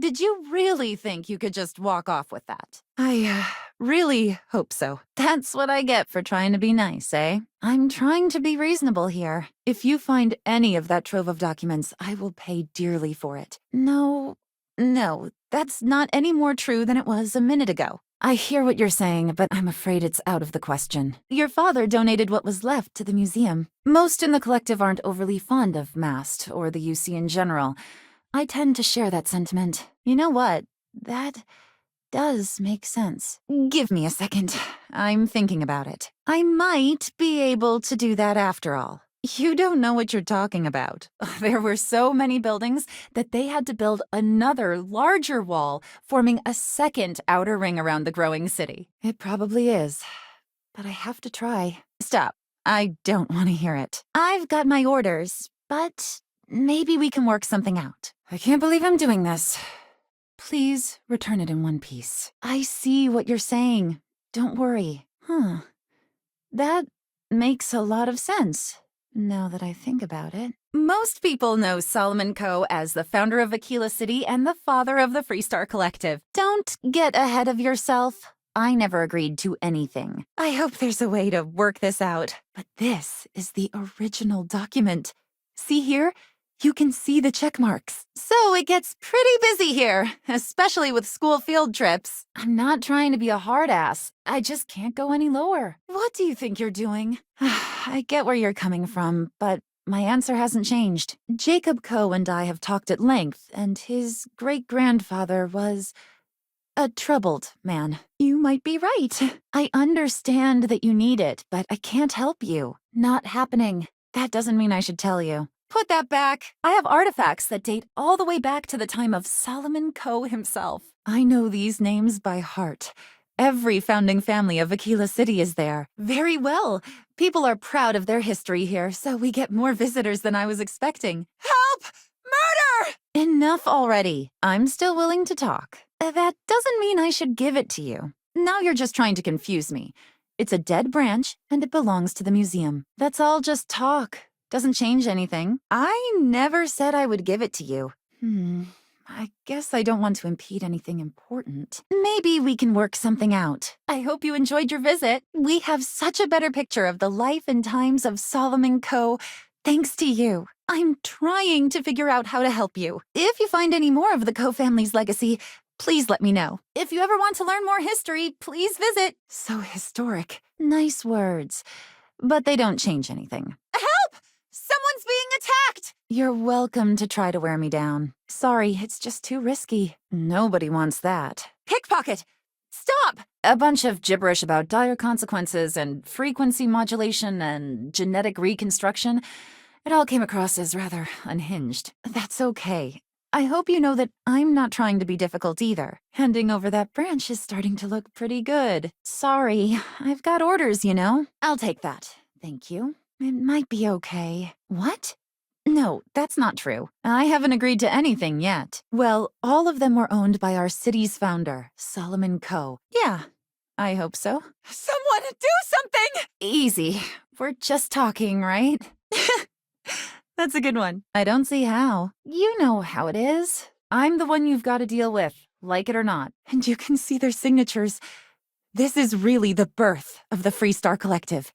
Did you really think you could just walk off with that? I really hope so. That's what I get for trying to be nice, eh? I'm trying to be reasonable here. If you find any of that trove of documents, I will pay dearly for it. No, that's not any more true than it was a minute ago. I hear what you're saying, but I'm afraid it's out of the question. Your father donated what was left to the museum. Most in the collective aren't overly fond of MAST or the UC in general. I tend to share that sentiment. You know what? That does make sense. Give me a second. I'm thinking about it. I might be able to do that after all. You don't know what you're talking about. There were so many buildings that they had to build another, larger wall, forming a second outer ring around the growing city. It probably is. But I have to try. Stop. I don't want to hear it. I've got my orders, but maybe we can work something out. I can't believe I'm doing this. Please return it in one piece. I see what you're saying. Don't worry. That makes a lot of sense, now that I think about it. Most people know Solomon Coe as the founder of Aquila City and the father of the Freestar Collective. Don't get ahead of yourself. I never agreed to anything. I hope there's a way to work this out. But this is the original document. See here? You can see the check marks. So it gets pretty busy here, especially with school field trips. I'm not trying to be a hard ass. I just can't go any lower. What do you think you're doing? I get where you're coming from, but my answer hasn't changed. Jacob Coe and I have talked at length, and his great-grandfather was a troubled man. You might be right. I understand that you need it, but I can't help you. Not happening. That doesn't mean I should tell you. Put that back. I have artifacts that date all the way back to the time of Solomon Coe himself. I know these names by heart. Every founding family of Aquila City is there. Very well. People are proud of their history here, so we get more visitors than I was expecting. Help! Murder! Enough already. I'm still willing to talk. That doesn't mean I should give it to you. Now you're just trying to confuse me. It's a dead branch, and it belongs to the museum. That's all just talk. Doesn't change anything. I never said I would give it to you. I guess I don't want to impede anything important. Maybe we can work something out. I hope you enjoyed your visit. We have such a better picture of the life and times of Solomon Coe, thanks to you. I'm trying to figure out how to help you. If you find any more of the Coe family's legacy, please let me know. If you ever want to learn more history, please visit. So historic. Nice words. But they don't change anything. Help! Someone's being attacked! You're welcome to try to wear me down. Sorry, it's just too risky. Nobody wants that. Pickpocket! Stop! A bunch of gibberish about dire consequences and frequency modulation and genetic reconstruction. It all came across as rather unhinged. That's okay. I hope you know that I'm not trying to be difficult either. Handing over that branch is starting to look pretty good. Sorry, I've got orders, you know. I'll take that. Thank you. It might be okay. What? No, that's not true. I haven't agreed to anything yet. Well, all of them were owned by our city's founder, Solomon Coe. Yeah, I hope so. Someone do something! Easy. We're just talking, right? That's a good one. I don't see how. You know how it is. I'm the one you've got to deal with, like it or not. And you can see their signatures. This is really the birth of the Freestar Collective.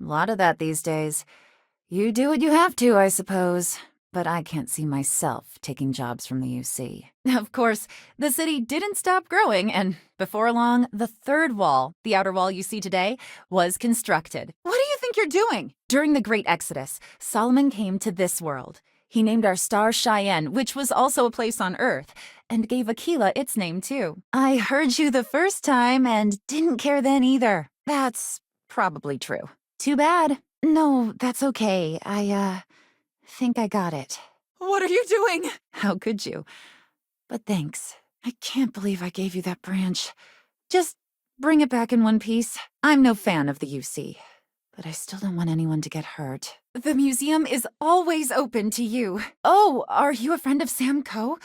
A lot of that these days. You do what you have to, I suppose. But I can't see myself taking jobs from the UC. Of course, the city didn't stop growing, and before long, the third wall, the outer wall you see today, was constructed. What do you think you're doing? During the Great Exodus, Solomon came to this world. He named our star Cheyenne, which was also a place on Earth, and gave Aquila its name too. I heard you the first time and didn't care then either. That's probably true. Too bad. No, that's okay. I think I got it. What are you doing? How could you? But thanks. I can't believe I gave you that branch. Just bring it back in one piece. I'm no fan of the UC, but I still don't want anyone to get hurt. The museum is always open to you. Oh, are you a friend of Sam Coe?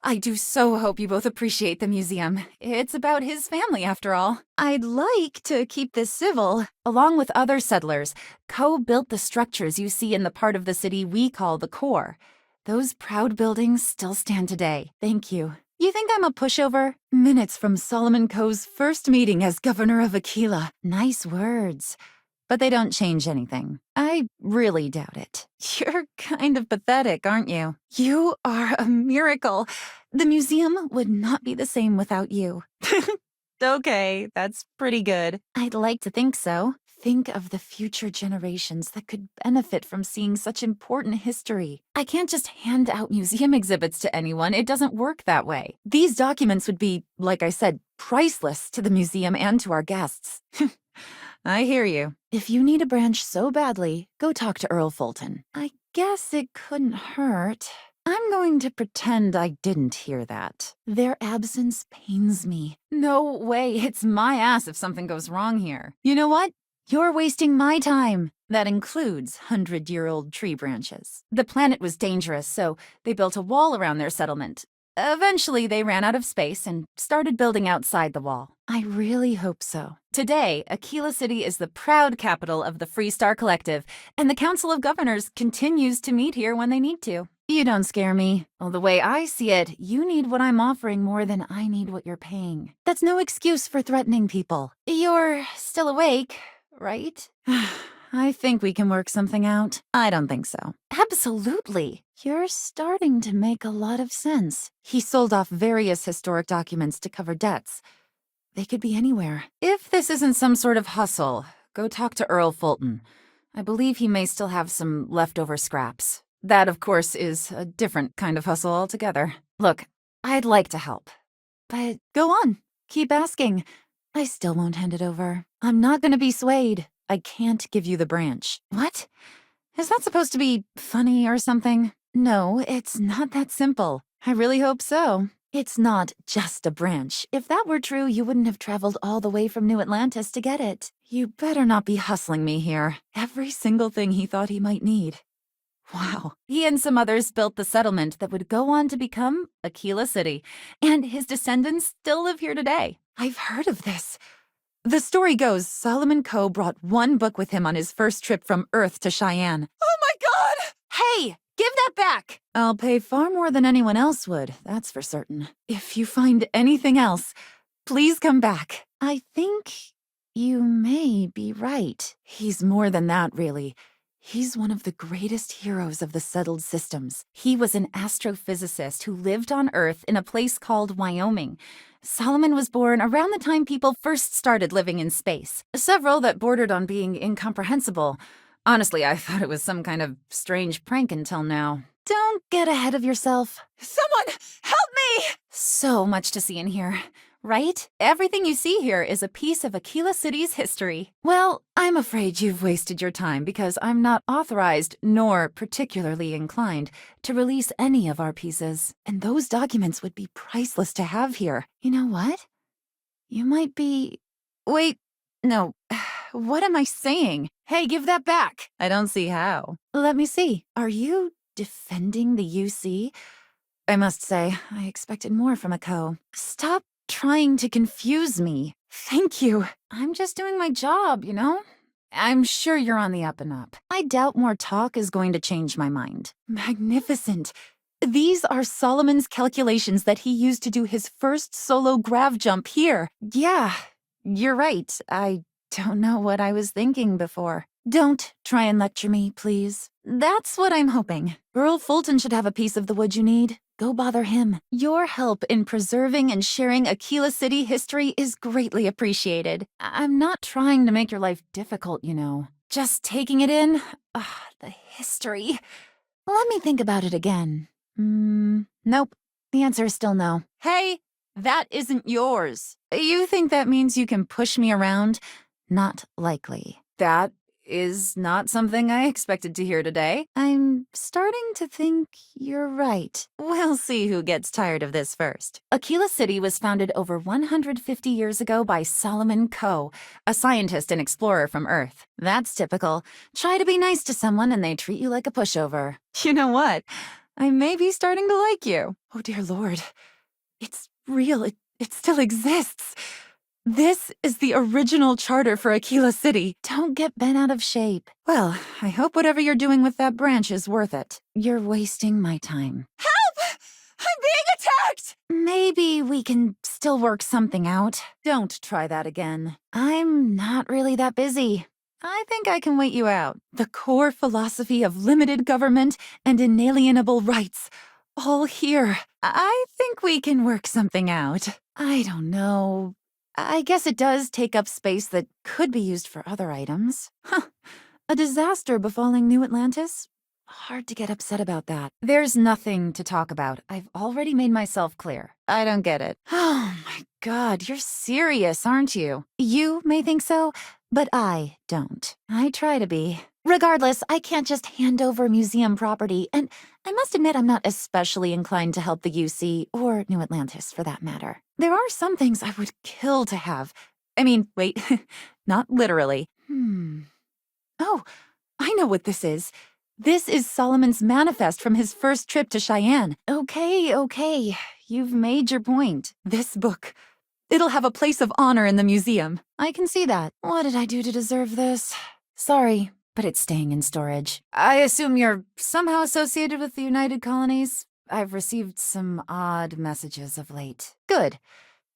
I do so hope you both appreciate the museum. It's about his family, after all. I'd like to keep this civil. Along with other settlers, Coe built the structures you see in the part of the city we call the core. Those proud buildings still stand today. Thank you. You think I'm a pushover? Minutes from Solomon Coe's first meeting as governor of Aquila. Nice words. But they don't change anything. I really doubt it. You're kind of pathetic, aren't you? You are a miracle. The museum would not be the same without you. Okay, that's pretty good. I'd like to think so. Think of the future generations that could benefit from seeing such important history. I can't just hand out museum exhibits to anyone. It doesn't work that way. These documents would be, like I said, priceless to the museum and to our guests. I hear you. If you need a branch so badly, go talk to Earl Fulton. I guess it couldn't hurt. I'm going to pretend I didn't hear that. Their absence pains me. No way, it's my ass if something goes wrong here. You know what? You're wasting my time. That includes 100-year-old tree branches. The planet was dangerous, so they built a wall around their settlement. Eventually, they ran out of space and started building outside the wall. I really hope so. Today, Aquila City is the proud capital of the Free Star Collective, and the Council of Governors continues to meet here when they need to. You don't scare me. Well, the way I see it, you need what I'm offering more than I need what you're paying. That's no excuse for threatening people. You're still awake, right? I think we can work something out. I don't think so. Absolutely. You're starting to make a lot of sense. He sold off various historic documents to cover debts. They could be anywhere. If this isn't some sort of hustle, go talk to Earl Fulton. I believe he may still have some leftover scraps. That, of course, is a different kind of hustle altogether. Look, I'd like to help. But go on. Keep asking. I still won't hand it over. I'm not gonna be swayed. I can't give you the branch. What? Is that supposed to be funny or something? No, it's not that simple. I really hope so. It's not just a branch. If that were true, you wouldn't have traveled all the way from New Atlantis to get it. You better not be hustling me here. Every single thing he thought he might need. Wow. He and some others built the settlement that would go on to become Aquila City, and his descendants still live here today. I've heard of this. The story goes Solomon Coe brought one book with him on his first trip from Earth to Cheyenne. Oh my God! Hey, give that back! I'll pay far more than anyone else would, that's for certain. If you find anything else, please come back. I think you may be right. He's more than that, really. He's one of the greatest heroes of the settled systems. He was an astrophysicist who lived on Earth in a place called Wyoming. Solomon was born around the time people first started living in space, several that bordered on being incomprehensible. Honestly, I thought it was some kind of strange prank until now. Don't get ahead of yourself. Someone, help me! So much to see in here. Right? Everything you see here is a piece of Aquila City's history. Well, I'm afraid you've wasted your time because I'm not authorized nor particularly inclined to release any of our pieces. And those documents would be priceless to have here. You know what? You might be... Wait, no. What am I saying? Hey, give that back. I don't see how. Let me see. Are you defending the UC? I must say, I expected more from a Coe. Stop trying to confuse me. Thank you. I'm just doing my job, you know? I'm sure you're on the up and up. I doubt more talk is going to change my mind. Magnificent. These are Solomon's calculations that he used to do his first solo grav jump here. Yeah, you're right. I don't know what I was thinking before. Don't try and lecture me, please. That's what I'm hoping. Earl Fulton should have a piece of the wood you need. Go bother him. Your help in preserving and sharing Aquila City history is greatly appreciated. I'm not trying to make your life difficult, you know. Just taking it in. The history. Let me think about it again. Nope. The answer is still no. Hey, that isn't yours. You think that means you can push me around? Not likely. That is not something I expected to hear today. I'm starting to think you're right. We'll see who gets tired of this first. Aquila City was founded over 150 years ago by Solomon Coe, a scientist and explorer from Earth. That's typical. Try to be nice to someone and they treat you like a pushover. You know what? I may be starting to like you. Oh dear Lord. It's real. It still exists. This is the original charter for Aquila City. Don't get bent out of shape. Well, I hope whatever you're doing with that branch is worth it. You're wasting my time. Help! I'm being attacked! Maybe we can still work something out. Don't try that again. I'm not really that busy. I think I can wait you out. The core philosophy of limited government and inalienable rights. All here. I think we can work something out. I don't know. I guess it does take up space that could be used for other items. Huh. A disaster befalling New Atlantis? Hard to get upset about that. There's nothing to talk about. I've already made myself clear. I don't get it. Oh my god, you're serious, aren't you? You may think so, but I don't. I try to be. Regardless, I can't just hand over museum property, and I must admit I'm not especially inclined to help the UC, or New Atlantis for that matter. There are some things I would kill to have. I mean, wait, not literally. Oh, I know what this is. This is Solomon's manifest from his first trip to Cheyenne. Okay, you've made your point. This book, it'll have a place of honor in the museum. I can see that. What did I do to deserve this? Sorry, but it's staying in storage. I assume you're somehow associated with the United Colonies? I've received some odd messages of late. Good.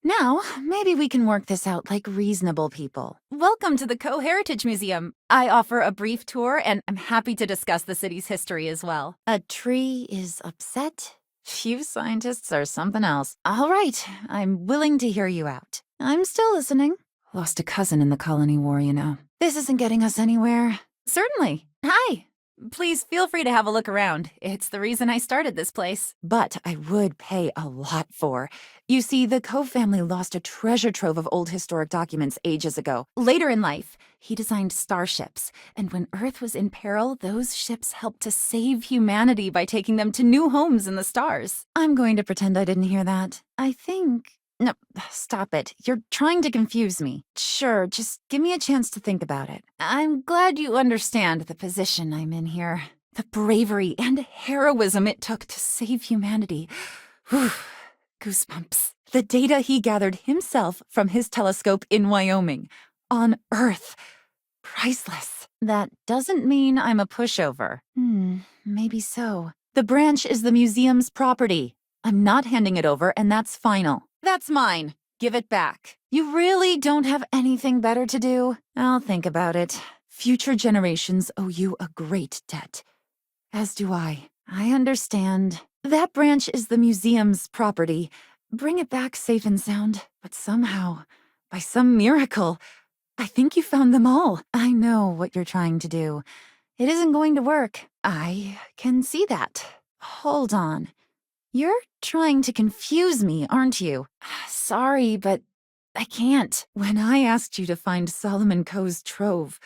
Now, maybe we can work this out like reasonable people. Welcome to the Co-Heritage Museum. I offer a brief tour, and I'm happy to discuss the city's history as well. A tree is upset? You scientists are something else. All right, I'm willing to hear you out. I'm still listening. Lost a cousin in the colony war, you know. This isn't getting us anywhere. Certainly. Hi. Please feel free to have a look around. It's the reason I started this place. But I would pay a lot for. You see, the Cove family lost a treasure trove of old historic documents ages ago. Later in life, he designed starships, and when Earth was in peril, those ships helped to save humanity by taking them to new homes in the stars. I'm going to pretend I didn't hear that. I think... No, stop it. You're trying to confuse me. Sure, just give me a chance to think about it. I'm glad you understand the position I'm in here. The bravery and heroism it took to save humanity. Whew, goosebumps. The data he gathered himself from his telescope in Wyoming. On Earth. Priceless. That doesn't mean I'm a pushover. Maybe so. The branch is the museum's property. I'm not handing it over, and that's final. That's mine. Give it back. You really don't have anything better to do? I'll think about it. Future generations owe you a great debt. As do I. I understand. That branch is the museum's property. Bring it back safe and sound. But somehow, by some miracle, I think you found them all. I know what you're trying to do. It isn't going to work. I can see that. Hold on. You're trying to confuse me, aren't you? Sorry, but I can't. When I asked you to find Solomon Coe's trove,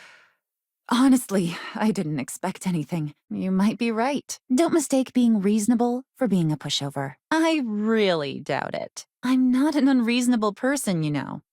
honestly, I didn't expect anything. You might be right. Don't mistake being reasonable for being a pushover. I really doubt it. I'm not an unreasonable person, you know.